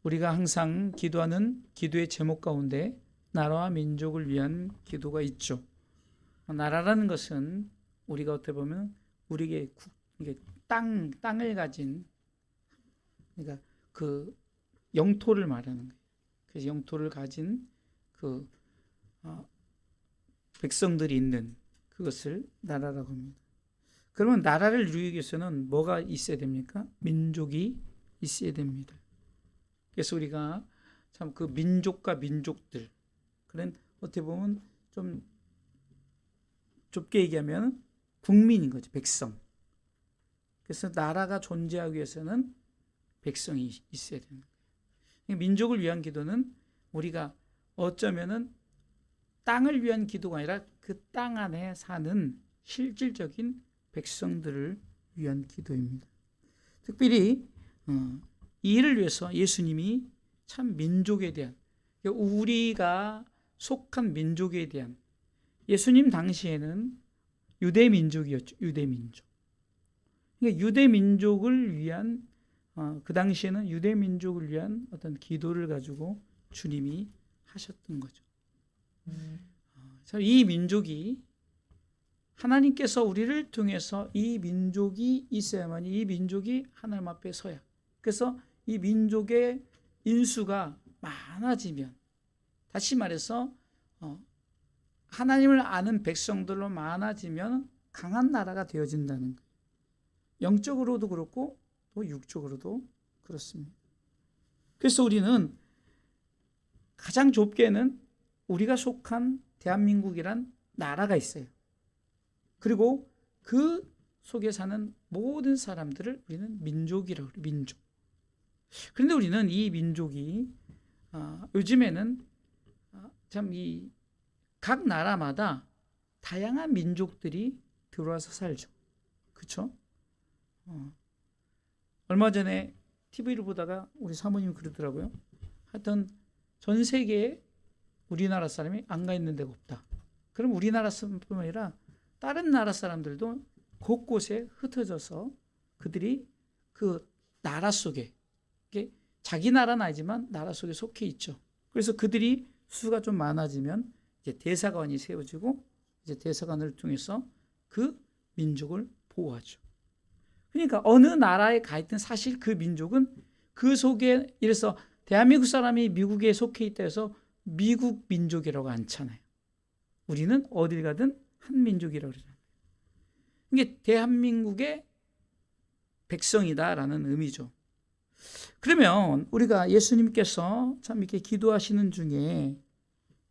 우리가 항상 기도하는 기도의 제목 가운데 나라와 민족을 위한 기도가 있죠. 나라라는 것은 우리가 어떻게 보면 우리에게 땅을 가진, 그러니까 그 영토를 말하는 거예요. 그래서 영토를 가진 그 백성들이 있는 그것을 나라라고 합니다. 그러면 나라를 이루기 위해서는 뭐가 있어야 됩니까? 민족이 있어야 됩니다. 그래서 우리가 참 그 민족과 민족들, 그런 어떻게 보면 좀 좁게 얘기하면 국민인 거죠. 백성. 그래서 나라가 존재하기 위해서는 백성이 있어야 되는 거예요. 민족을 위한 기도는 우리가 어쩌면은 땅을 위한 기도가 아니라 그 땅 안에 사는 실질적인 백성들을 위한 기도입니다. 특별히 이 일을 위해서 예수님이 참 민족에 대한, 우리가 속한 민족에 대한, 예수님 당시에는 유대 민족이었죠. 유대 민족. 그러니까 유대 민족을 위한, 그 당시에는 유대 민족을 위한 어떤 기도를 가지고 주님이 하셨던 거죠. 이 민족이, 하나님께서 우리를 통해서 이 민족이 있어야만 이 민족이 하나님 앞에 서야. 그래서 이 민족의 인수가 많아지면, 다시 말해서 하나님을 아는 백성들로 많아지면 강한 나라가 되어진다는 거예요. 영적으로도 그렇고 또 육적으로도 그렇습니다. 그래서 우리는 가장 좁게는 우리가 속한 대한민국이란 나라가 있어요. 그리고 그 속에 사는 모든 사람들을 우리는 민족이라고 해요. 민족. 그런데 우리는 이 민족이 요즘에는 참 이 각 나라마다 다양한 민족들이 들어와서 살죠. 그렇죠? 얼마 전에 TV를 보다가 우리 사모님이 그러더라고요. 하여튼 전 세계에 우리나라 사람이 안 가 있는 데가 없다. 그럼 우리나라 사람뿐만 아니라 다른 나라 사람들도 곳곳에 흩어져서 그들이 그 나라 속에, 자기 나라는 아니지만 나라 속에 속해 있죠. 그래서 그들이 수가 좀 많아지면 이제 대사관이 세워지고, 이제 대사관을 통해서 그 민족을 보호하죠. 그러니까 어느 나라에 가 있든 사실 그 민족은 그 속에, 이래서 대한민국 사람이 미국에 속해 있다 해서 미국 민족이라고 않잖아요. 우리는 어딜 가든 한 민족이라고 그러잖아요. 이게 대한민국의 백성이다라는 의미죠. 그러면 우리가 예수님께서 참 이렇게 기도하시는 중에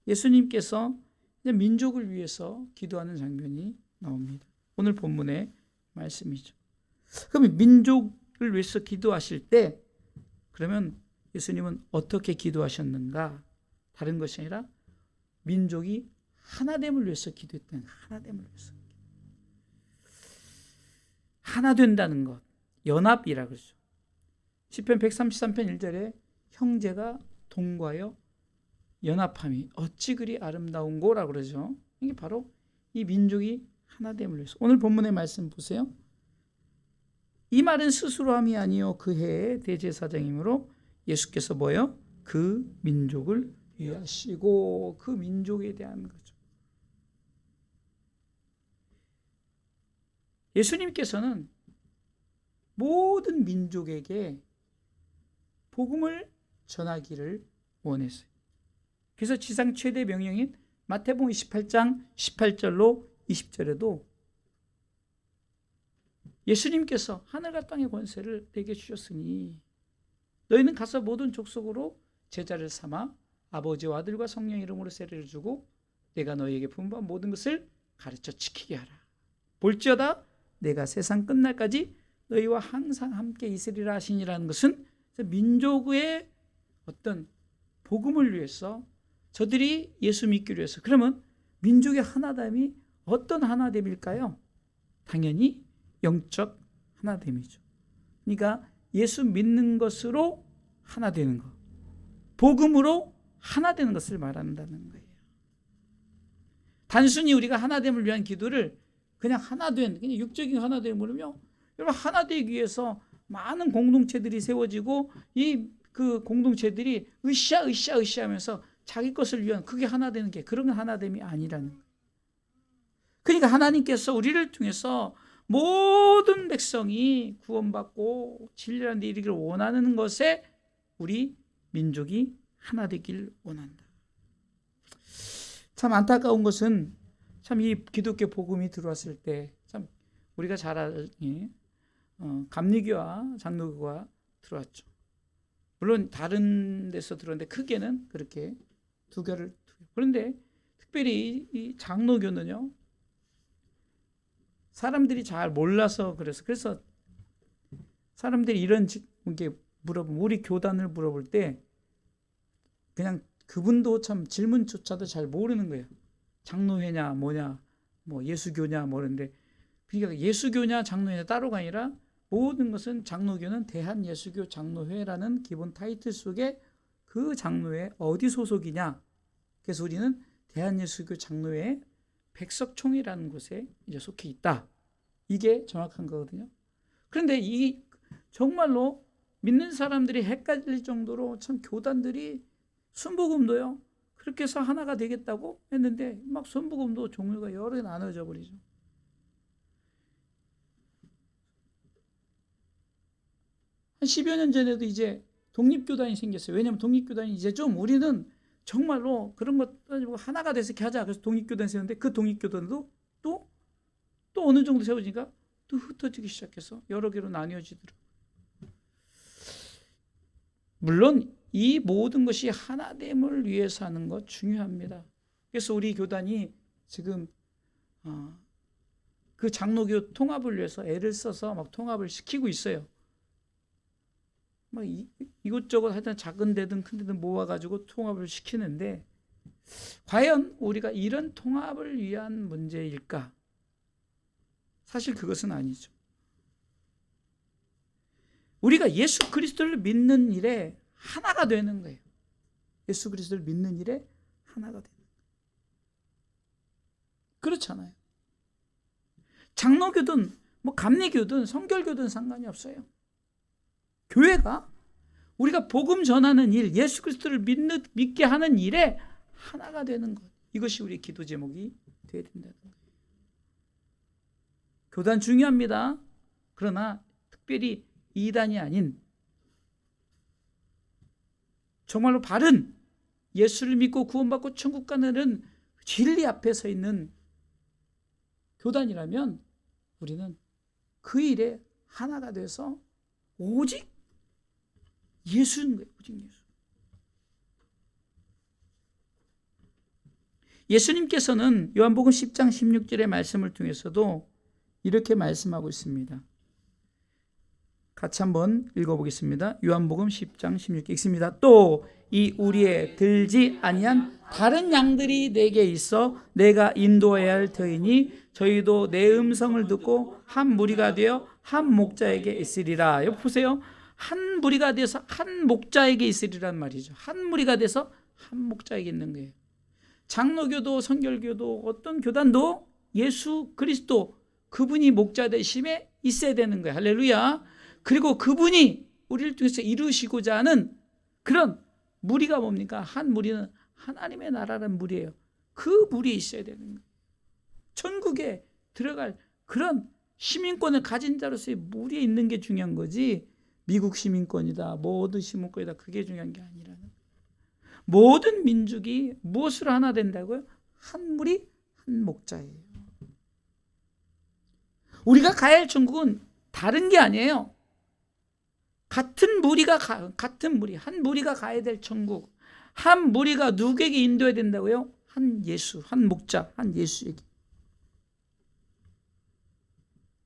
예수님께서 민족을 위해서 기도하는 장면이 나옵니다. 오늘 본문의 말씀이죠. 그러면 민족을 위해서 기도하실 때, 그러면 예수님은 어떻게 기도하셨는가? 다른 것이 아니라 민족이 하나됨을 위해서 기도했다는, 하나됨을 위해서. 하나 된다는 것, 연합이라 그러죠. 시편 133편 1절에 형제가 동거하여 연합함이 어찌 그리 아름다운고라고 그러죠. 이게 바로 이 민족이 하나됨을 위해서. 오늘 본문의 말씀 보세요. 이 말은 스스로 함이 아니요 그 해의 대제사장이므로 예수께서 뭐예요? 그 민족을 위하시고, 그 민족에 대한 거죠. 예수님께서는 모든 민족에게 복음을 전하기를 원했어요. 그래서 지상 최대 명령인 마태복음 28장 18절로 20절에도 예수님께서 하늘과 땅의 권세를 내게 주셨으니 너희는 가서 모든 족속으로 제자를 삼아 아버지와 아들과 성령 이름으로 세례를 주고 내가 너희에게 분부한 모든 것을 가르쳐 지키게 하라. 볼지어다 내가 세상 끝날까지 너희와 항상 함께 있으리라 하시니라는 것은 민족의 어떤 복음을 위해서, 저들이 예수 믿기로 해서. 그러면 민족의 하나됨이 어떤 하나됨일까요? 당연히 영적 하나됨이죠. 그러니까 예수 믿는 것으로 하나 되는 것, 복음으로 하나 되는 것을 말한다는 거예요. 단순히 우리가 하나됨을 위한 기도를 그냥 하나된, 그냥 육적인 하나됨을 모르며, 여러분 하나 되기 위해서 많은 공동체들이 세워지고 이 그 공동체들이 으쌰 하면서 자기 것을 위한 그게 하나 되는 게 그런 하나됨이 아니라는 거예요. 그러니까 하나님께서 우리를 통해서 모든 백성이 구원받고 진리라는 데 이르기를 원하는 것에 우리 민족이 하나 되길 원한다. 참 안타까운 것은 참 이 기독교 복음이 들어왔을 때 참 우리가 잘 아는 감리교와 장로교가 들어왔죠. 물론 다른 데서 들었는데 크게는 그렇게 두 개를. 그런데 특별히 이 장로교는요, 사람들이 잘 몰라서 그래서 사람들이 이런 게 물어보면 우리 교단을 물어볼 때 그냥 그분도 참 질문조차도 잘 모르는 거예요. 장로회냐 뭐냐 뭐 예수교냐 뭐 그런데 그러니까 예수교냐 장로회냐 따로가 아니라 모든 것은 장로교는 대한예수교 장로회라는 기본 타이틀 속에 그 장로회 어디 소속이냐. 그래서 우리는 대한예수교 장로회 백석총이라는 곳에 이제 속해 있다. 이게 정확한 거거든요. 그런데 이 정말로 믿는 사람들이 헷갈릴 정도로 참 교단들이 순복음도요. 그렇게 해서 하나가 되겠다고 했는데 막 순복음도 종류가 여러 개 나눠져 버리죠. 한 10여 년 전에도 이제 독립교단이 생겼어요. 왜냐하면 독립교단이 이제 좀 우리는 정말로 그런 것 하나가 돼서 이렇게 하자. 그래서 독립교단 세웠는데 그 독립교단도 또 어느 정도 세워지니까 또 흩어지기 시작해서 여러 개로 나뉘어지더라고요. 물론 이 모든 것이 하나됨을 위해서 하는 것 중요합니다. 그래서 우리 교단이 지금 그 장로교 통합을 위해서 애를 써서 막 통합을 시키고 있어요. 막 이것저것 하여튼 작은 데든 큰 데든 모아가지고 통합을 시키는데 과연 우리가 이런 통합을 위한 문제일까? 사실 그것은 아니죠. 우리가 예수 그리스도를 믿는 일에 하나가 되는 거예요. 예수 그리스도를 믿는 일에 하나가 되는 거예요. 그렇잖아요. 장로교든 뭐 감리교든 성결교든 상관이 없어요. 교회가 우리가 복음 전하는 일, 예수 그리스도를 믿게 하는 일에 하나가 되는 것. 이것이 우리 기도 제목이 되어야 된다는 거예요. 교단 중요합니다. 그러나 특별히 이단이 아닌 정말로 바른 예수를 믿고 구원받고 천국 가는 진리 앞에 서 있는 교단이라면 우리는 그 일에 하나가 돼서 오직 예수인 거예요. 오직 예수. 예수님께서는 요한복음 10장 16절의 말씀을 통해서도 이렇게 말씀하고 있습니다. 같이 한번 읽어보겠습니다. 요한복음 10장 16절 읽습니다. 또 이 우리의 들지 아니한 다른 양들이 내게 있어 내가 인도해야 할 터이니 저희도 내 음성을 듣고 한 무리가 되어 한 목자에게 있으리라. 여기 보세요. 한 무리가 돼서 한 목자에게 있으리란 말이죠. 한 무리가 돼서 한 목자에게 있는 거예요. 장로교도 성결교도 어떤 교단도 예수 그리스도 그분이 목자 되심에 있어야 되는 거예요. 할렐루야. 그리고 그분이 우리를 통해서 이루시고자 하는 그런 무리가 뭡니까? 한 무리는 하나님의 나라라는 무리예요. 그 무리에 있어야 되는 거예요. 천국에 들어갈 그런 시민권을 가진 자로서의 무리에 있는 게 중요한 거지 미국 시민권이다 모든 시민권이다 그게 중요한 게 아니라는 거예요. 모든 민족이 무엇으로 하나 된다고요? 한 무리 한 목자예요. 우리가 가야 할 천국은 다른 게 아니에요. 같은 무리가 한 무리가 가야 될 천국. 한 무리가 누구에게 인도해야 된다고요? 한 예수, 한 목자, 한 예수에게.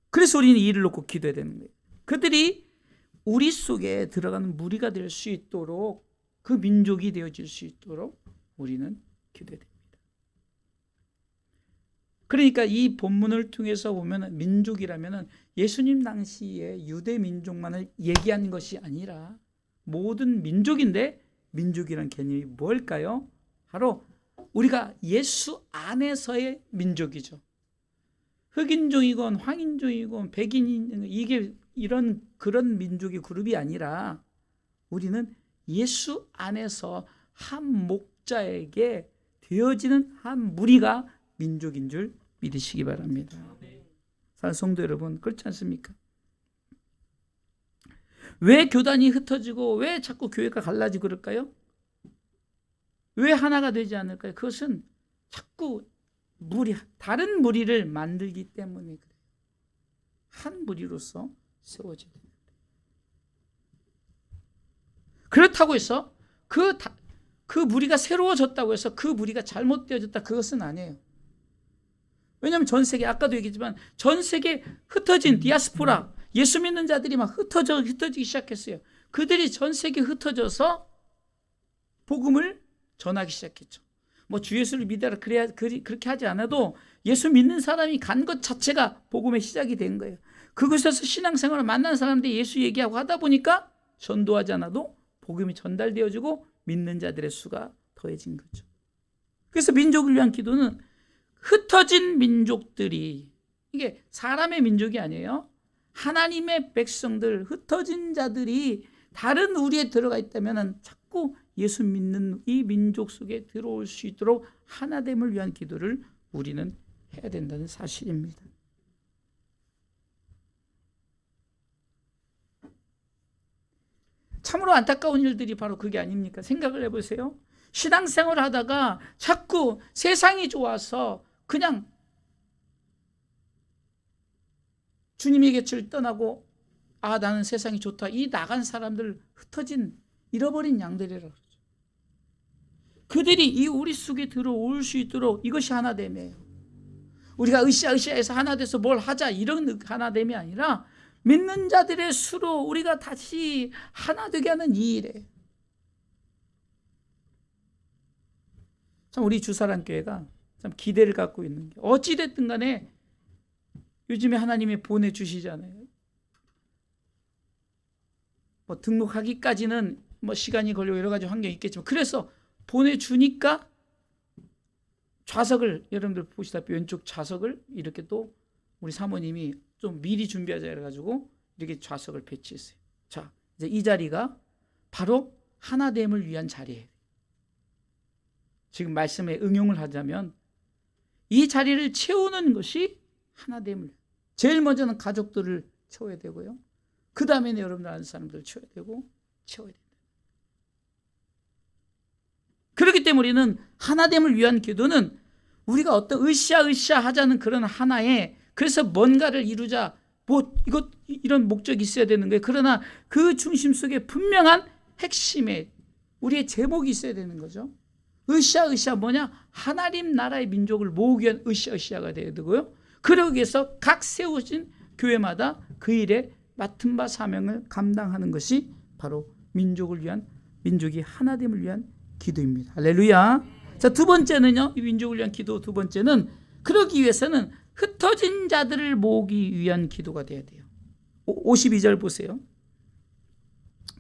그래서 우리는 이를 놓고 기도해야 되는 거예요. 그들이 우리 속에 들어가는 무리가 될 수 있도록 그 민족이 되어질 수 있도록 우리는 기도해야 됩니다. 그러니까 이 본문을 통해서 보면 민족이라면 예수님 당시에 유대 민족만을 얘기하는 것이 아니라 모든 민족인데 민족이라는 개념이 뭘까요? 바로 우리가 예수 안에서의 민족이죠. 흑인종이건 황인종이건 백인인 이게 그런 민족의 그룹이 아니라 우리는 예수 안에서 한 목자에게 되어지는 한 무리가 민족인 줄 믿으시기 바랍니다. 사랑하는 성도 여러분, 그렇지 않습니까? 왜 교단이 흩어지고 왜 자꾸 교회가 갈라지고 그럴까요? 왜 하나가 되지 않을까요? 그것은 자꾸 다른 무리를 만들기 때문에 그래요. 한 무리로서 세워져야 됩니다. 그렇다고 해서 그 무리가 새로워졌다고 해서 그 무리가 잘못되어졌다, 그것은 아니에요. 왜냐하면 전 세계, 아까도 얘기했지만 전 세계 흩어진 디아스포라, 예수 믿는 자들이 막 흩어지기 시작했어요. 그들이 전 세계 흩어져서 복음을 전하기 시작했죠. 뭐 주 예수를 믿어라 그렇게 하지 않아도 예수 믿는 사람이 간 것 자체가 복음의 시작이 된 거예요. 그곳에서 신앙생활을 만난 사람들이 예수 얘기하고 하다 보니까 전도하지 않아도 복음이 전달되어지고 믿는 자들의 수가 더해진 거죠. 그래서 민족을 위한 기도는 흩어진 민족들이, 이게 사람의 민족이 아니에요. 하나님의 백성들, 흩어진 자들이 다른 우리에 들어가 있다면 자꾸 예수 믿는 이 민족 속에 들어올 수 있도록 하나됨을 위한 기도를 우리는 해야 된다는 사실입니다. 참으로 안타까운 일들이 바로 그게 아닙니까? 생각을 해보세요. 신앙생활을 하다가 자꾸 세상이 좋아서 그냥 주님의 곁을 떠나고, 아, 나는 세상이 좋다, 이 나간 사람들, 흩어진 잃어버린 양들이라고 그러죠. 그들이 이 우리 속에 들어올 수 있도록 이것이 하나됨이에요. 우리가 으쌰으쌰해서 하나 돼서 뭘 하자, 이런 하나됨이 아니라 믿는 자들의 수로 우리가 다시 하나 되게 하는 이 일에, 참 우리 주사랑교회가 참 기대를 갖고 있는 게, 어찌됐든 간에 요즘에 하나님이 보내주시잖아요. 뭐 등록하기까지는 뭐 시간이 걸리고 여러 가지 환경이 있겠지만, 그래서 보내주니까 좌석을, 여러분들 보시다시피 왼쪽 좌석을 이렇게 또 우리 사모님이 좀 미리 준비하자 해가지고 이렇게 좌석을 배치했어요. 자, 이제 이 자리가 바로 하나됨을 위한 자리예요. 지금 말씀에 응용을 하자면 이 자리를 채우는 것이 하나됨을, 제일 먼저는 가족들을 채워야 되고요, 그 다음에는 여러분들 아는 사람들을 채워야 되고, 채워야 된다. 그렇기 때문에 우리는 하나됨을 위한 기도는 우리가 어떤 으쌰으쌰 하자는 그런 하나에, 그래서 뭔가를 이루자, 뭐 이런 목적이 있어야 되는 거예요. 그러나 그 중심 속에 분명한 핵심에 우리의 제목이 있어야 되는 거죠. 으쌰으쌰 뭐냐? 하나님 나라의 민족을 모으기 위한 으쌰으쌰가 되어야 되고요, 그러기 위해서 각 세우신 교회마다 그 일에 맡은 바 사명을 감당하는 것이 바로 민족이 하나됨을 위한 기도입니다. 할렐루야. 자, 두 번째는요, 이 민족을 위한 기도 두 번째는, 그러기 위해서는 흩어진 자들을 모으기 위한 기도가 돼야 돼요. 52절 보세요.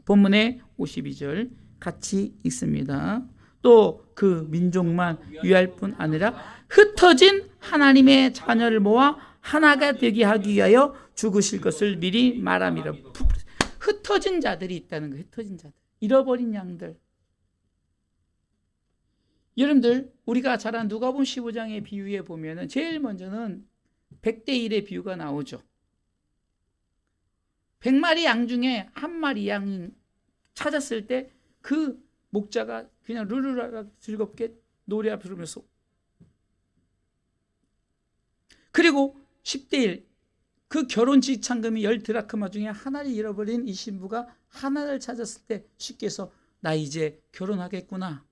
본문의 52절 같이 읽습니다. 또 그 민족만 위할 뿐 아니라 흩어진 하나님의 자녀를 모아 하나가 되게 하기 위하여 죽으실 것을 미리 말함이라. 흩어진 자들이 있다는 거예요. 흩어진 자들, 잃어버린 양들. 여러분들, 우리가 잘 아는 누가복음 15장의 비유에 보면은 제일 먼저는 100대 1의 비유가 나오죠. 100마리 양 중에 한 마리 양 찾았을 때 그 목자가 그냥 르르르 즐겁게 노래 부르면서, 그리고 10대 1, 그 결혼 지참금이 10드라크마 중에 하나를 잃어버린 이 신부가 하나를 찾았을 때 쉽게 해서 나 이제 결혼하겠구나,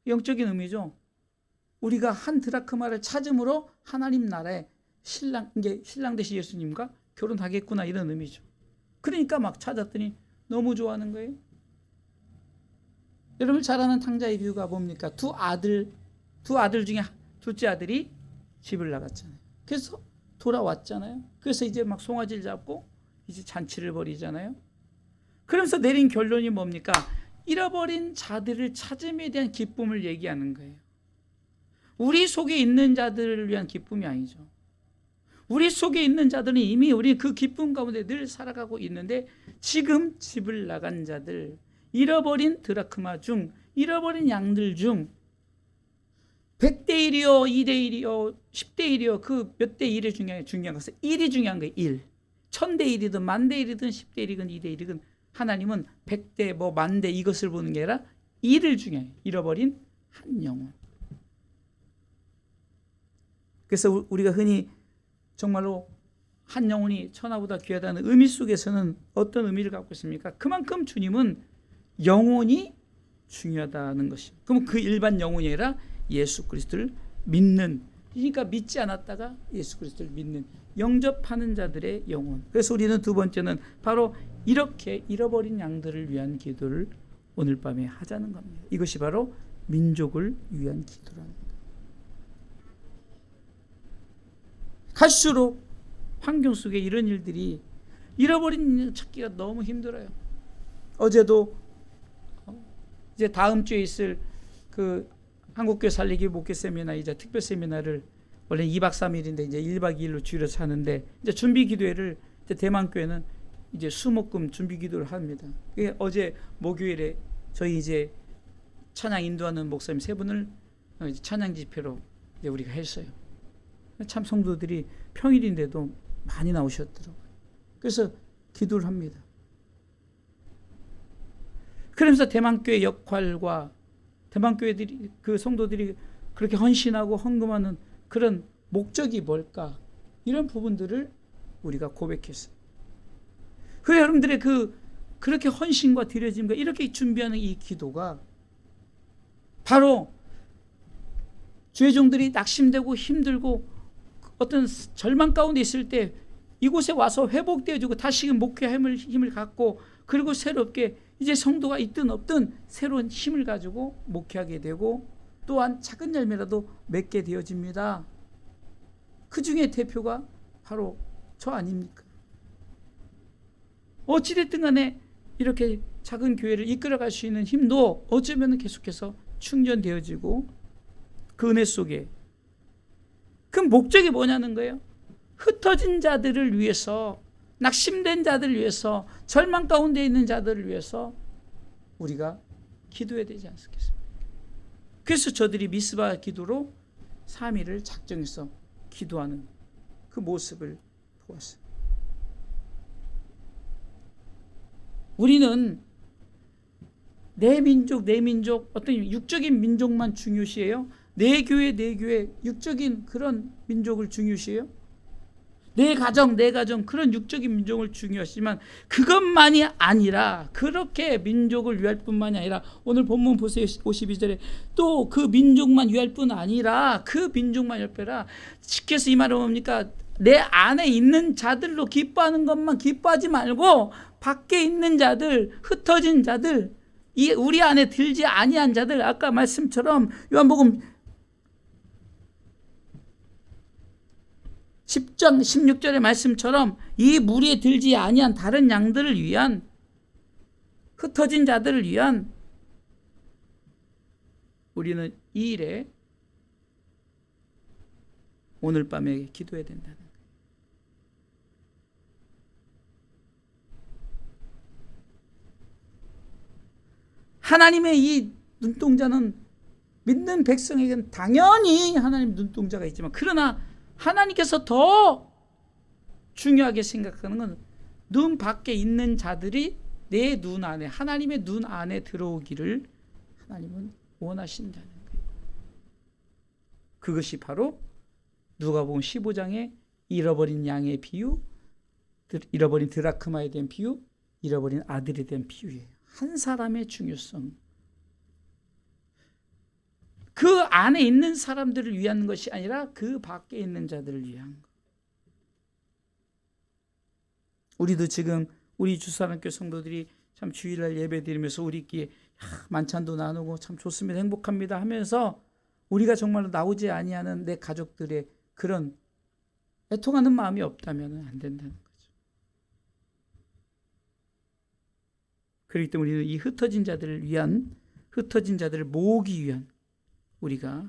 영적인 의미죠. 우리가 한 드라크마를 찾음으로 하나님 나라의 신랑 대신 예수님과 결혼하겠구나, 이런 의미죠. 그러니까 막 찾았더니 너무 좋아하는 거예요. 여러분 잘 아는 탕자의 비유가 뭡니까? 두 아들 중에 둘째 아들이 집을 나갔잖아요. 그래서 돌아왔잖아요. 그래서 이제 막 송아지를 잡고 이제 잔치를 벌이잖아요. 그러면서 내린 결론이 뭡니까? 잃어버린 자들을 찾음에 대한 기쁨을 얘기하는 거예요. 우리 속에 있는 자들을 위한 기쁨이 아니죠. 우리 속에 있는 자들은 이미 우리 그 기쁨 가운데 늘 살아가고 있는데, 지금 집을 나간 자들, 잃어버린 드라크마 중, 잃어버린 양들 중 100대 1이요, 2대 1이요, 10대 1이요, 그 몇 대 1이 중요한 것은 1이 중요한 거예요. 1. 1000대 1이든 만대 1이든 10대 1이든 2대 1이든 하나님은 100대 뭐 만대 이것을 보는 게 아니라 1을 중요해요. 잃어버린 한 영혼. 그래서 우리가 흔히 정말로 한 영혼이 천하보다 귀하다는 의미 속에서는 어떤 의미를 갖고 있습니까? 그만큼 주님은 영혼이 중요하다는 것입니다. 그럼 그 일반 영혼이 아니라 예수 그리스도를 믿는, 그러니까 믿지 않았다가 예수 그리스도를 믿는, 영접하는 자들의 영혼. 그래서 우리는 두 번째는 바로 이렇게 잃어버린 양들을 위한 기도를 오늘 밤에 하자는 겁니다. 이것이 바로 민족을 위한 기도라는 겁니다. 갈수록 환경 속에 이런 일들이, 잃어버린 찾기가 너무 힘들어요. 어제도 이제 다음 주에 있을 그 한국교회 살리기 목회 세미나이자 특별 세미나를 원래 2박 3일인데 이제 1박 2일로 줄여서 하는데, 이제 준비 기도회를 이제 대만교회는 이제 수목금 준비 기도를 합니다. 어제 목요일에 저희 이제 찬양 인도하는 목사님 3분을 찬양 집회로 이제 우리가 했어요. 참 성도들이 평일인데도 많이 나오셨더라고요. 그래서 기도를 합니다. 그러면서 대만교회 역할과 대만교회들이, 그 성도들이 그렇게 헌신하고 헌금하는 그런 목적이 뭘까, 이런 부분들을 우리가 고백했어요. 그래서 여러분들의 그렇게 헌신과 드려짐과 이렇게 준비하는 이 기도가 바로 주의 종들이 낙심되고 힘들고 어떤 절망 가운데 있을 때 이곳에 와서 회복되어지고 다시금 목회의 힘을 갖고, 그리고 새롭게 이제 성도가 있든 없든 새로운 힘을 가지고 목회하게 되고, 또한 작은 열매라도 맺게 되어집니다. 그 중에 대표가 바로 저 아닙니까? 어찌됐든 간에 이렇게 작은 교회를 이끌어갈 수 있는 힘도 어쩌면 계속해서 충전되어지고, 그 은혜 속에 그 목적이 뭐냐는 거예요. 흩어진 자들을 위해서, 낙심된 자들을 위해서, 절망 가운데 있는 자들을 위해서 우리가 기도해야 되지 않겠습니까? 그래서 저들이 미스바 기도로 3일을 작정해서 기도하는 그 모습을 보았어요. 우리는 내 민족 어떤 육적인 민족만 중요시해요? 내 교회 육적인 그런 민족을 중요시해요? 내 가정 그런 육적인 민족을 중요하지만 그것만이 아니라, 그렇게 민족을 위할 뿐만이 아니라, 오늘 본문 보세요. 52절에 또 그 민족만 위할 뿐 아니라 그 민족만 위할 뿐 아니라, 직해서 이 말은 뭡니까? 내 안에 있는 자들로 기뻐하는 것만 기뻐하지 말고 밖에 있는 자들, 흩어진 자들, 우리 안에 들지 아니한 자들, 아까 말씀처럼 요한복음 10장 16절의 말씀처럼 이 무리에 들지 아니한 다른 양들을 위한, 흩어진 자들을 위한 우리는 이 일에 오늘 밤에 기도해야 된다는 거예요. 하나님의 이 눈동자는 믿는 백성에게는 당연히 하나님 눈동자가 있지만, 그러나 하나님께서 더 중요하게 생각하는 건 눈 밖에 있는 자들이 내 눈 안에, 하나님의 눈 안에 들어오기를 하나님은 원하신다는 거예요. 그것이 바로 누가복음 15장의 잃어버린 양의 비유, 잃어버린 드라크마에 대한 비유, 잃어버린 아들에 대한 비유예요. 한 사람의 중요성, 그 안에 있는 사람들을 위한 것이 아니라 그 밖에 있는 자들을 위한 것. 우리도 지금 우리 주사랑교회 성도들이 참 주일날 예배 드리면서 우리끼리 만찬도 나누고 참 좋습니다, 행복합니다 하면서 우리가 정말로 나오지 아니하는 내 가족들의 그런 애통하는 마음이 없다면 안 된다는 거죠. 그렇기 때문에 우리는 이 흩어진 자들을 위한, 흩어진 자들을 모으기 위한, 우리가,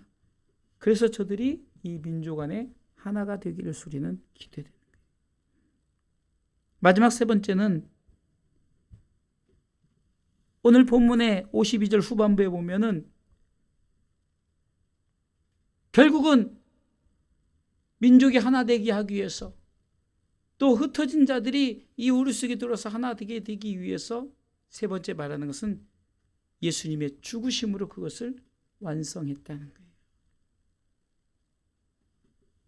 그래서 저들이 이 민족 안에 하나가 되기를 우리는 기대되는 거예요. 마지막 세 번째는 오늘 본문의 52절 후반부에 보면은 결국은 민족이 하나 되게 하기 위해서, 또 흩어진 자들이 이 우리 속에 들어서 하나 되기 위해서 세 번째 말하는 것은 예수님의 죽으심으로 그것을 완성했다는 거예요.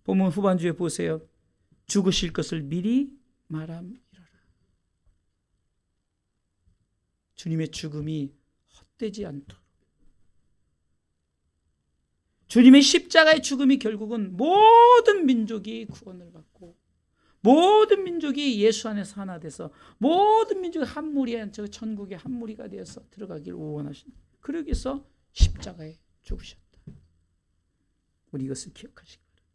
본문 후반주에 보세요. 죽으실 것을 미리 말함이로라. 주님의 죽음이 헛되지 않도록, 주님의 십자가의 죽음이 결국은 모든 민족이 구원을 받고 모든 민족이 예수 안에서 하나 돼서 모든 민족이 한 무리에, 저 천국의 한 무리가 되어서 들어가기를 원하신, 그러기 위해서 십자가에 죽으셨다. 우리 이것을 기억하시기 바랍니다.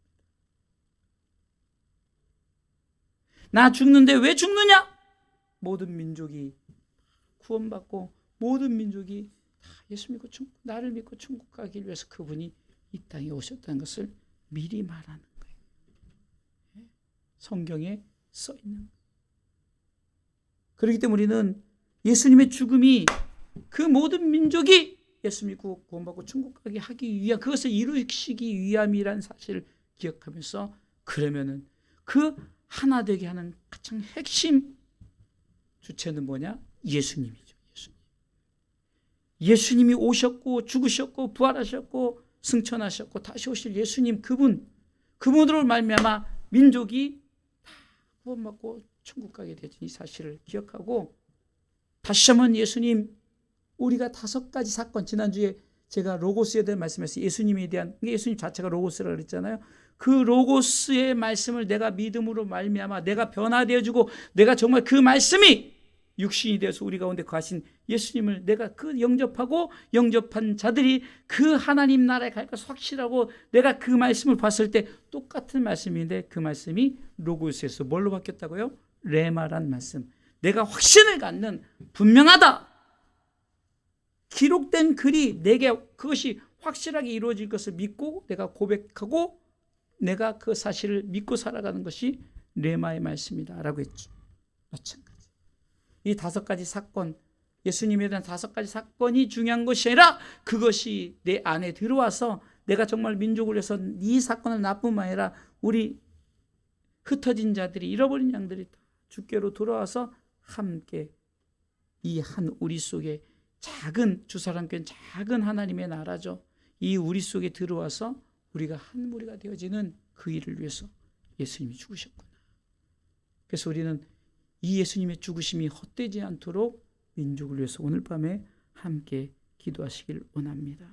나 죽는데 왜 죽느냐? 모든 민족이 구원받고 모든 민족이 다 예수 믿고 나를 믿고 천국 가기 위해서 그분이 이 땅에 오셨다는 것을 미리 말하는 거예요. 성경에 써 있는. 그렇기 때문에 우리는 예수님의 죽음이 그 모든 민족이 예수 믿고 구원받고 천국 가게 하기 위한, 그것을 이루시기 위함이라는 사실을 기억하면서, 그러면은 그 하나 되게 하는 가장 핵심 주체는 뭐냐? 예수님이죠. 예수님이 오셨고 죽으셨고 부활하셨고 승천하셨고 다시 오실 예수님, 그분으로 말미암아 민족이 다 구원받고 천국 가게 되지, 이 사실을 기억하고, 다시 한번 예수님, 우리가 5가지 사건, 지난주에 제가 로고스에 대한 말씀에서 예수님에 대한, 예수님 자체가 로고스라고 그랬잖아요. 그 로고스의 말씀을 내가 믿음으로 말미암아 내가 변화되어지고, 내가 정말 그 말씀이 육신이 되어서 우리 가운데 거하신 예수님을 내가 그 영접한 자들이 그 하나님 나라에 갈 것을 확실하고, 내가 그 말씀을 봤을 때 똑같은 말씀인데 그 말씀이 로고스에서 뭘로 바뀌었다고요? 레마란 말씀. 내가 확신을 갖는, 분명하다, 기록된 글이 내게 그것이 확실하게 이루어질 것을 믿고 내가 고백하고 내가 그 사실을 믿고 살아가는 것이 레마의 말씀이다 라고 했죠. 마찬가지. 이 5가지 사건, 예수님에 대한 5가지 사건이 중요한 것이 아니라 그것이 내 안에 들어와서 내가 정말 민족을 위해서 이 사건을 나뿐만 아니라 우리 흩어진 자들이, 잃어버린 양들이 다 주께로 돌아와서 함께 이 한 우리 속에 작은, 주사람교회는 작은 하나님의 나라죠. 이 우리 속에 들어와서 우리가 한 무리가 되어지는 그 일을 위해서 예수님이 죽으셨구나. 그래서 우리는 이 예수님의 죽으심이 헛되지 않도록 민족을 위해서 오늘 밤에 함께 기도하시길 원합니다.